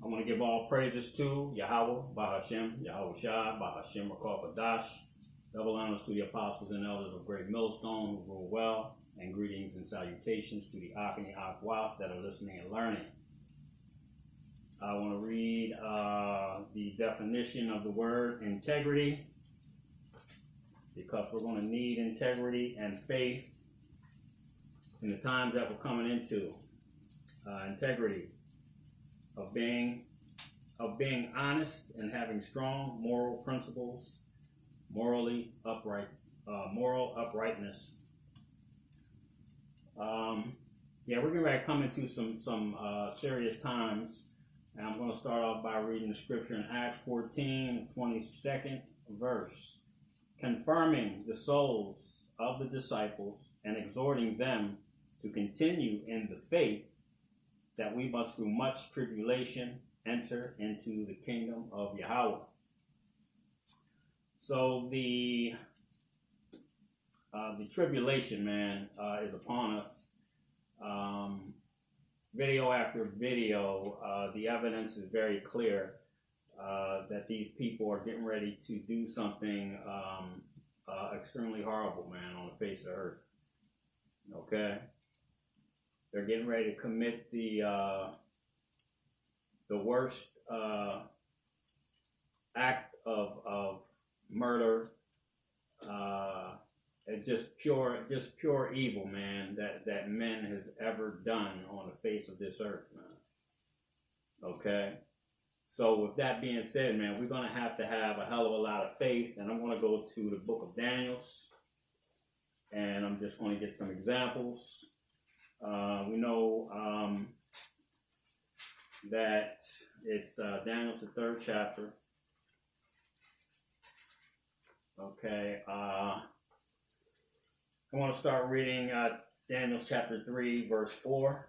I want to give all praises to Yahweh, Bahashem, Yahweh Shai, Bahashem, Rakah Kadash. Double honors to the apostles and elders of Great Millstone who rule well, and greetings and salutations to the Ak and the Akwaf that are listening and learning. I want to read the definition of the word integrity, because we're going to need integrity and faith in the times that we're coming into. Integrity of being honest and having strong moral principles, moral uprightness. We're getting ready to come into some serious times, and I'm going to start off by reading the scripture in Acts 14, 22nd verse, confirming the souls of the disciples and exhorting them to continue in the faith, that we must through much tribulation enter into the kingdom of Yahweh. So the tribulation, man, is upon us. Video after video, the evidence is very clear that these people are getting ready to do something extremely horrible, man, on the face of the earth. Okay? They're getting ready to commit the worst act of murder. It's just pure evil, man, that man has ever done on the face of this earth, man. Okay? So with that being said, man, we're going to have a hell of a lot of faith, and I'm going to go to the book of Daniel, and I'm just going to get some examples. We know that it's Daniel's the 3rd chapter. Okay, I want to start reading Daniel's chapter 3, verse 4,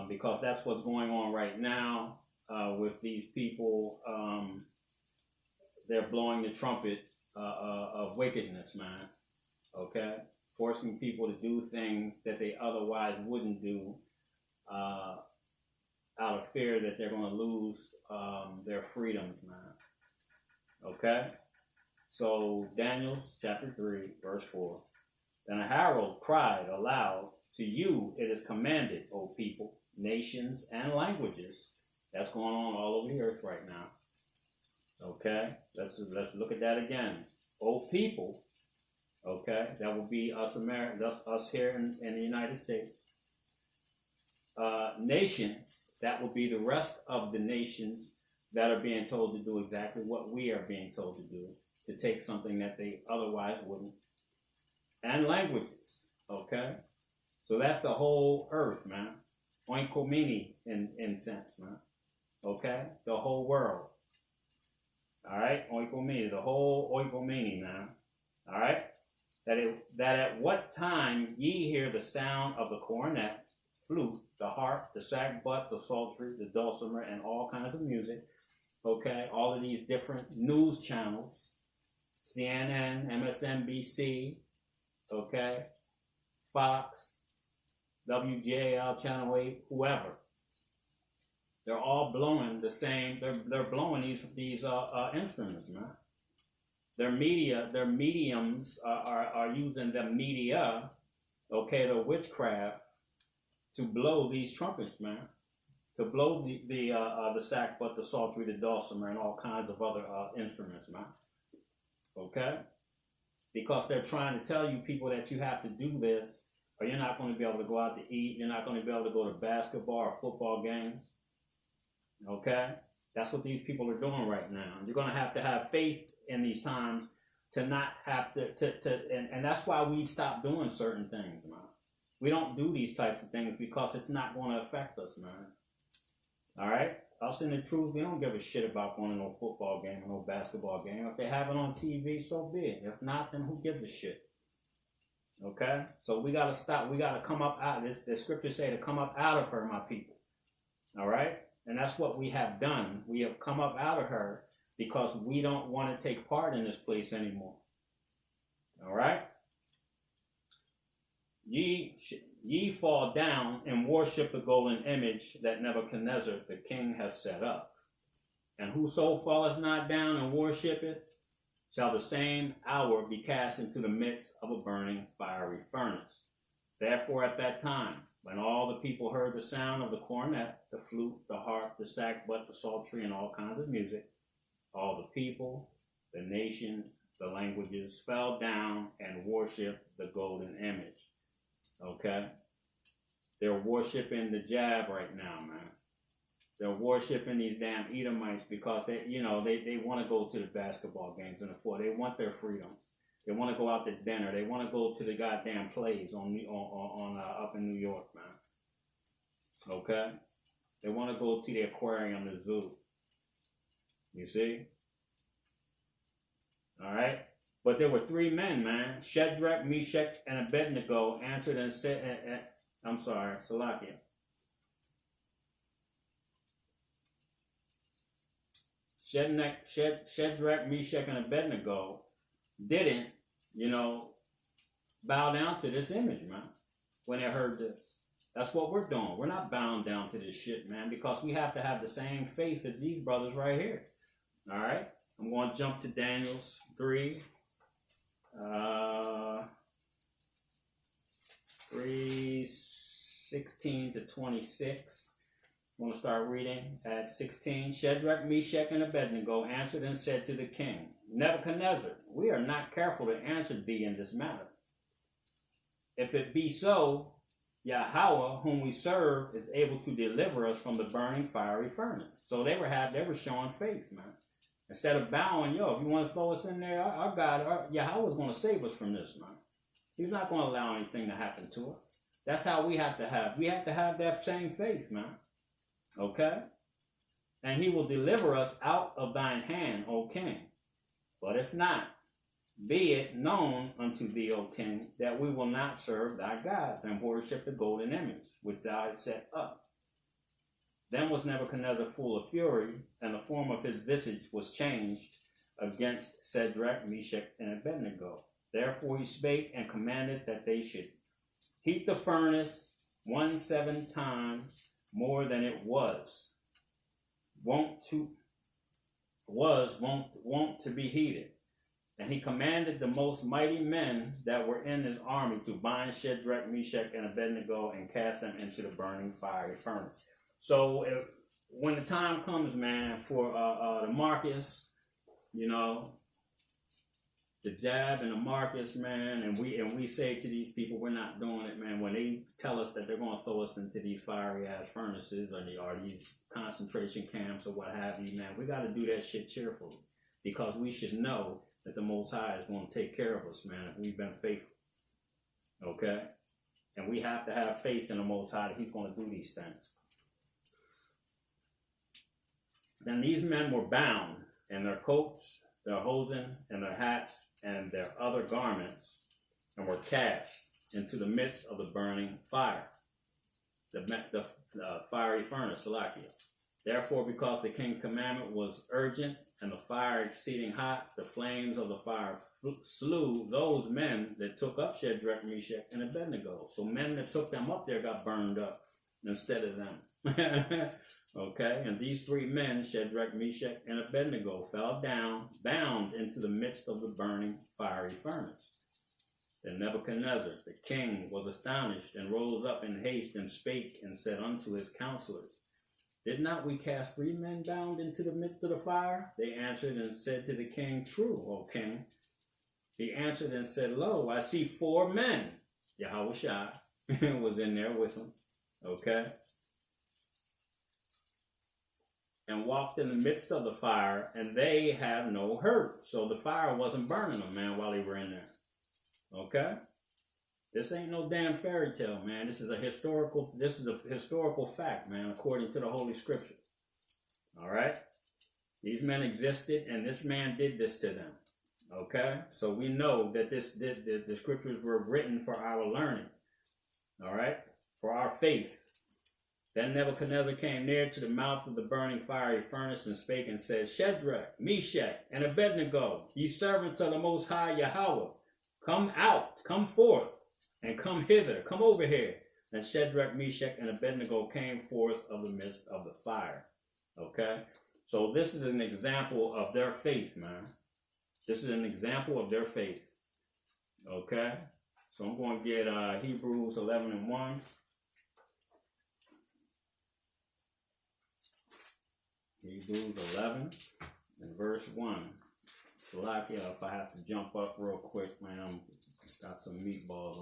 because that's what's going on right now with these people. They're blowing the trumpet of wickedness, man. Okay? Forcing people to do things that they otherwise wouldn't do out of fear that they're going to lose their freedoms, man. Okay? So, Daniel chapter 3, verse 4. Then a herald cried aloud, "To you it is commanded, O people, nations, and languages." That's going on all over the earth right now. Okay? Let's look at that again. O people. Okay, that will be us Americans, us here in the United States. Nations, that will be the rest of the nations that are being told to do exactly what we are being told to do, to take something that they otherwise wouldn't. And languages, okay? So that's the whole earth, man. Oinkomini in sense, man. Okay? The whole world. All right? Oinkomini, the whole Oinkomini, man. All right? That at what time ye hear the sound of the cornet, flute, the harp, the sackbut, the psaltery, the dulcimer, and all kinds of music, okay, all of these different news channels, CNN, MSNBC, okay, Fox, WJL, Channel 8, whoever, they're all blowing the same, they're blowing these instruments, man. Their mediums are using the media, okay, the witchcraft, to blow these trumpets, man. To blow the sackbut, the psaltery, the dulcimer, and all kinds of other instruments, man. Okay? Because they're trying to tell you people that you have to do this, or you're not going to be able to go out to eat, you're not going to be able to go to basketball or football games. Okay? That's what these people are doing right now. You're going to have faith in these times to not have to and that's why we stop doing certain things, man. We don't do these types of things because it's not going to affect us, man. All right? Us in the truth, we don't give a shit about going to no football game or no basketball game. If they have it on TV, so be it. If not, then who gives a shit? Okay? So we got to stop. We got to come up out of this. The scriptures say to come up out of her, my people. All right? And that's what we have done. We have come up out of her because we don't want to take part in this place anymore. All right? ye fall down and worship the golden image that Nebuchadnezzar the king hath set up. And whoso falleth not down and worshipeth shall the same hour be cast into the midst of a burning fiery furnace. Therefore at that time, when all the people heard the sound of the cornet, the flute, the harp, the sackbut, the psaltery, and all kinds of music, all the people, the nations, the languages fell down and worshiped the golden image. Okay? They're worshiping the jab right now, man. They're worshiping these damn Edomites because they want to go to the basketball games and the floor. They want their freedoms. They want to go out to dinner. They want to go to the goddamn plays on up in New York, man. Okay? They want to go to the aquarium, the zoo. You see? All right? But there were three men, man. Shadrach, Meshach, and Abednego answered and said, I'm sorry, Salakia. Shadrach, Meshach, and Abednego didn't, bow down to this image, man, when they heard this. That's what we're doing. We're not bound down to this shit, man, because we have to have the same faith as these brothers right here. All right? I'm going to jump to Daniel 3. 3:16 to 26. I'm going to start reading at 16. Shadrach, Meshach, and Abednego answered and said to the king, Nebuchadnezzar, we are not careful to answer thee in this matter. If it be so, Yahweh, whom we serve, is able to deliver us from the burning fiery furnace. So they were showing faith, man. Instead of bowing, if you want to throw us in there, our God, Yahweh is going to save us from this, man. He's not going to allow anything to happen to us. That's how we have to have. We have to have that same faith, man. Okay? And he will deliver us out of thine hand, O king. But if not, be it known unto thee, O king, that we will not serve thy gods and worship the golden image which thou hast set up. Then was Nebuchadnezzar full of fury, and the form of his visage was changed against Shadrach, Meshach, and Abednego. Therefore he spake and commanded that they should heat the furnace 17 times more than it was wont to be heated. And he commanded the most mighty men that were in his army to bind Shadrach, Meshach, and Abednego and cast them into the burning fiery furnace. So when the time comes, man, for the Marcus, the jab and the Marcus, man, and we say to these people, we're not doing it, man. When they tell us that they're going to throw us into these fiery ass furnaces or these concentration camps or what have you, man, we got to do that shit cheerfully, because we should know that the Most High is going to take care of us, man, if we've been faithful. Okay? And we have to have faith in the Most High that he's going to do these things. Then these men were bound, and their coats, their hosen, and their hats, and their other garments, and were cast into the midst of the burning fire, the fiery furnace, Salakia. Therefore, because the king's commandment was urgent, and the fire exceeding hot, the flames of the fire slew those men that took up Shadrach, Meshach, and Abednego. So men that took them up there got burned up instead of them. Okay, and these three men, Shadrach, Meshach, and Abednego, fell down, bound into the midst of the burning fiery furnace. Then Nebuchadnezzar, the king, was astonished, and rose up in haste, and spake, and said unto his counselors, Did not we cast three men bound into the midst of the fire? They answered and said to the king, True, O king. He answered and said, Lo, I see 4 men. Yahushua was in there with him. Okay? And walked in the midst of the fire, and they have no hurt. So the fire wasn't burning them, man, while they were in there. Okay? This ain't no damn fairy tale, man. This is a historical fact, man, according to the Holy Scriptures. All right? These men existed, and this man did this to them. Okay? So we know that the Scriptures were written for our learning. All right? For our faith. Then Nebuchadnezzar came near to the mouth of the burning fiery furnace and spake and said, Shadrach, Meshach, and Abednego, ye servants of the Most High Yahweh, come out, come forth, and come hither, come over here. And Shadrach, Meshach, and Abednego came forth of the midst of the fire. Okay? So this is an example of their faith, man. This is an example of their faith. Okay? So I'm going to get Hebrews 11:1. Hebrews 11 and verse 1. So like, if I have to jump up real quick, man, got some meatballs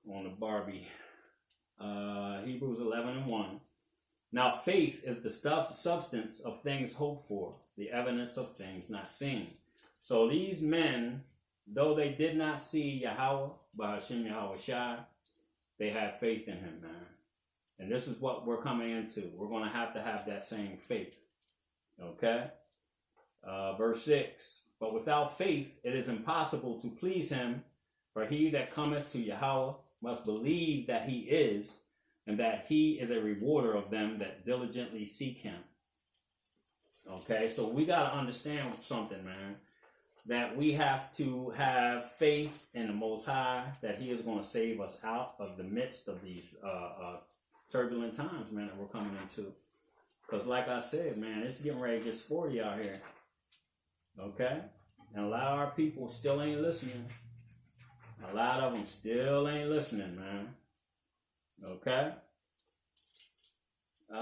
on the Barbie. Hebrews 11:1. Now faith is the substance of things hoped for, the evidence of things not seen. So these men, though they did not see Yahweh, Bahashim Yahweh Shai, they had faith in him, man. And this is what we're coming into. We're going to have that same faith. Okay? Verse 6. But without faith, it is impossible to please him, for he that cometh to Yahweh must believe that he is, and that he is a rewarder of them that diligently seek him. Okay, so we got to understand something, man. That we have to have faith in the Most High, that he is going to save us out of the midst of these turbulent times, man, that we're coming into. Because like I said, man, it's getting ready to get sporty out here. Okay? And a lot of our people still ain't listening. A lot of them still ain't listening, man. Okay? Give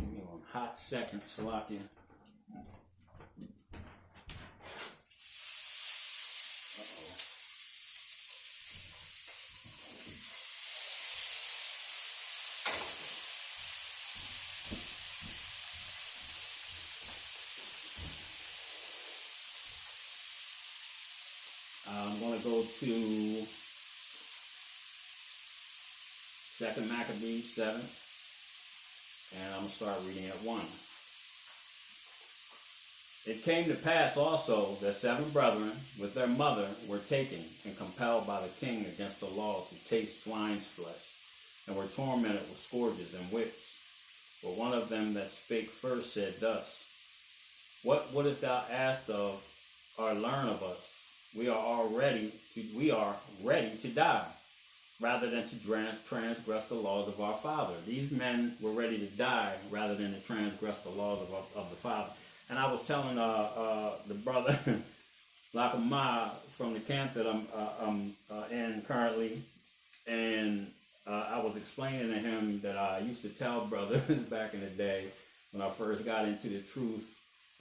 me one hot second, Salakia. I'm going to go to 2 Maccabees 7, and I'm going to start reading at 1. It came to pass also that 7 brethren with their mother were taken and compelled by the king against the law to taste swine's flesh, and were tormented with scourges and whips. But one of them that spake first said thus, What wouldest thou ask of or learn of us? We are ready to die, rather than to transgress the laws of our Father. These men were ready to die rather than to transgress the laws of the Father. And I was telling the brother Lakama from the camp that I'm in currently, and I was explaining to him that I used to tell brothers back in the day when I first got into the truth.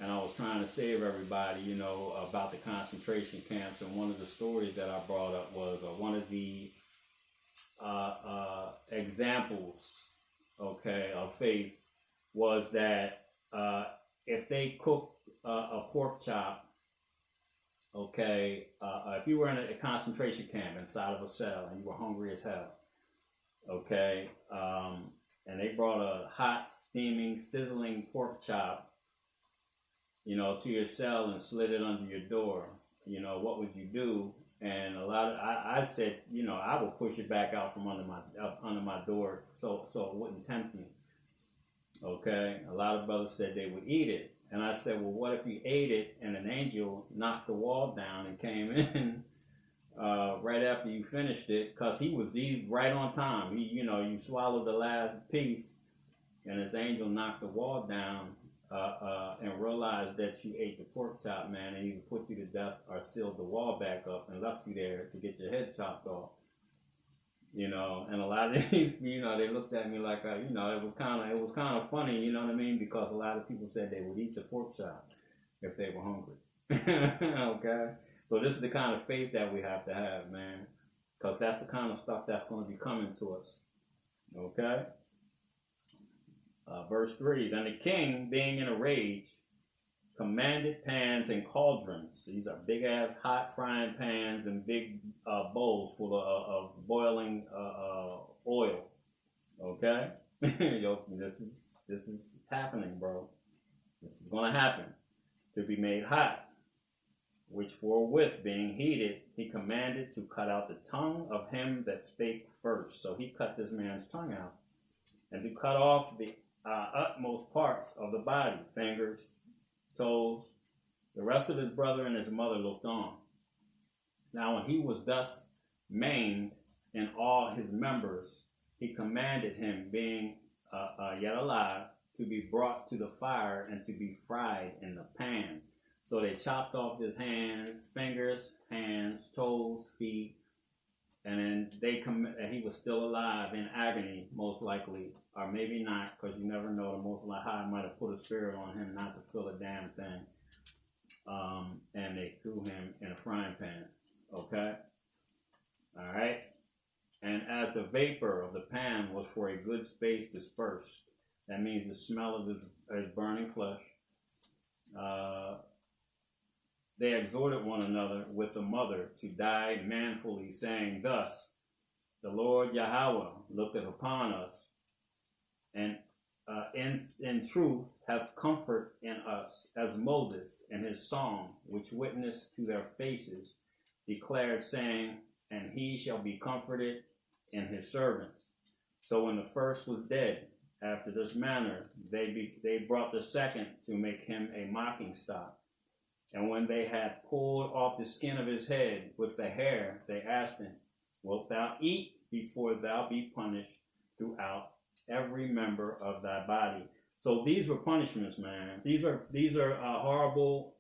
And I was trying to save everybody, you know, about the concentration camps. And one of the stories that I brought up was one of the examples, okay, of faith was that if they cooked a pork chop, okay, if you were in a concentration camp inside of a cell and you were hungry as hell, okay, and they brought a hot, steaming, sizzling pork chop, you know, to your cell and slid it under your door, you know, what would you do? And I said, you know, I would push it back out from under my door so it wouldn't tempt me. Okay, a lot of brothers said they would eat it, and I said, well, what if you ate it and an angel knocked the wall down and came in right after you finished it, because he was right on time. You swallowed the last piece, and his angel knocked the wall down. And realized that you ate the pork chop, man, and either put you to death or sealed the wall back up and left you there to get your head chopped off. You know, and a lot of these, you know, they looked at me like, you know, it was kind of funny, you know what I mean? Because a lot of people said they would eat the pork chop if they were hungry. Okay, so this is the kind of faith that we have to have, man, because that's the kind of stuff that's going to be coming to us. Okay. Verse 3, Then the king, being in a rage, commanded pans and cauldrons. These are big-ass hot frying pans and big bowls full of boiling oil. Okay? Yo, this is happening, bro. This is going to happen. To be made hot, which forthwith being heated, he commanded to cut out the tongue of him that spake first. So he cut this man's tongue out. And to cut off the utmost parts of the body, fingers, toes. The rest of his brother and his mother looked on. Now when he was thus maimed in all his members, he commanded him, being yet alive, to be brought to the fire and to be fried in the pan. So they chopped off his hands, fingers, hands, toes, feet, and then he was still alive in agony, most likely, or maybe not, because you never know. The Most High might have put a spirit on him not to feel a damn thing. And they threw him in a frying pan. Okay? All right? And as the vapor of the pan was for a good space dispersed, that means the smell of his burning flesh, they exhorted one another with the mother to die manfully, saying thus, the Lord Yahweh looketh upon us, and in truth have comfort in us, as Moses in his song, which witnessed to their faces, declared, saying, and he shall be comforted in his servants. So when the first was dead, after this manner, they brought the second to make him a mocking stock. And when they had pulled off the skin of his head with the hair, they asked him, wilt thou eat before thou be punished throughout every member of thy body? So these were punishments, man. These are horrible,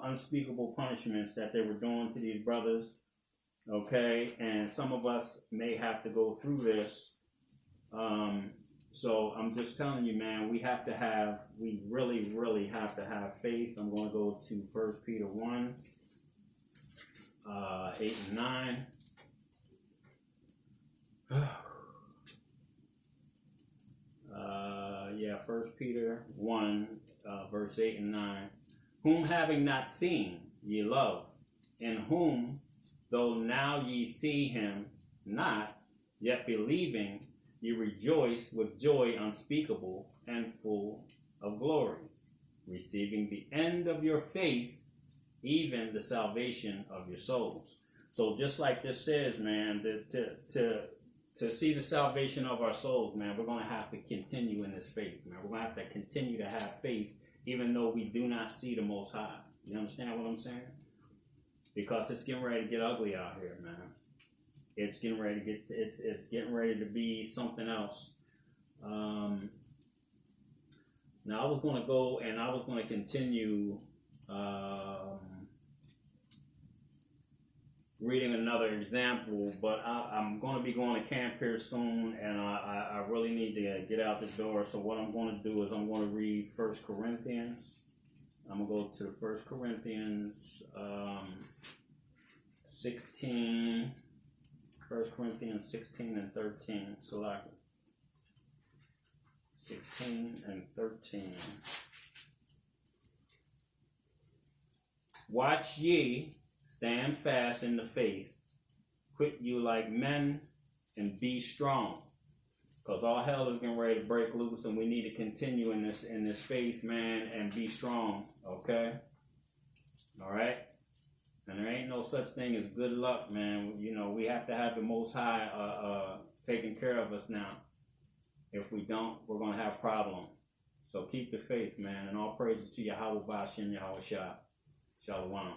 unspeakable punishments that they were doing to these brothers. Okay, and some of us may have to go through this. So I'm just telling you, man, we really, really have to have faith. I'm going to go to 1 Peter 1, 8 and 9. Yeah, 1 Peter 1, verse 8 and 9. Whom having not seen, ye love, in whom, though now ye see him not, yet believing, ye rejoice with joy unspeakable and full of glory, receiving the end of your faith, even the salvation of your souls. So just like this says, man, to see the salvation of our souls, man, we're going to have to continue in this faith, man. We're going to have to continue to have faith, even though we do not see the Most High. You understand what I'm saying? Because it's getting ready to get ugly out here, man. It's getting ready to it's getting ready to be something else. Now I was going to go and I was going to continue reading another example, but I'm going to be going to camp here soon, and I really need to get out the door. So what I'm going to do is I'm going to read 1 Corinthians. I'm going to go to 1 Corinthians 16. 1 Corinthians 16 and 13. Select 16 and 13. Watch ye, stand fast in the faith, quit you like men, and be strong. Because all hell is getting ready to break loose, and we need to continue in this faith, man, and be strong. Okay? All right? And there ain't no such thing as good luck, man. You know, we have to have the Most High taking care of us now. If we don't, we're going to have problems. So keep the faith, man. And all praises to Yahweh Ba'ashem Yahweh Shah. Shalom.